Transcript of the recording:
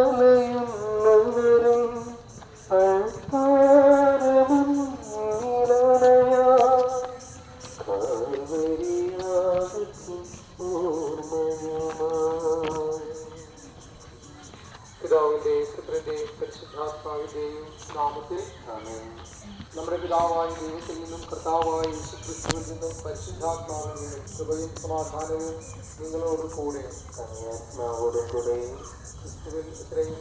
അലയുന്നവരും അൾത്താരമുന്നിലണയാ കാൽവരിയാകും ഓർമ്മയുമായി. പിതാവിന്റെയും പുത്രന്റെയും പരിശുദ്ധാത്മാവിന്റെയും നാമത്തിൽ നമ്മുടെ പിതാവായ ദൈവത്തിൽ നിന്നും കർത്താവായ യേശുക്രിസ്തുവിൽ നിന്നും പരിശുദ്ധാത്മാവിൽ നിന്നും കൃപയും സമാധാനവും നിങ്ങളോട് കൂടെ ആത്മാവോടും കൂടെ ക്രിസ്തുവിൽ ഇത്രയും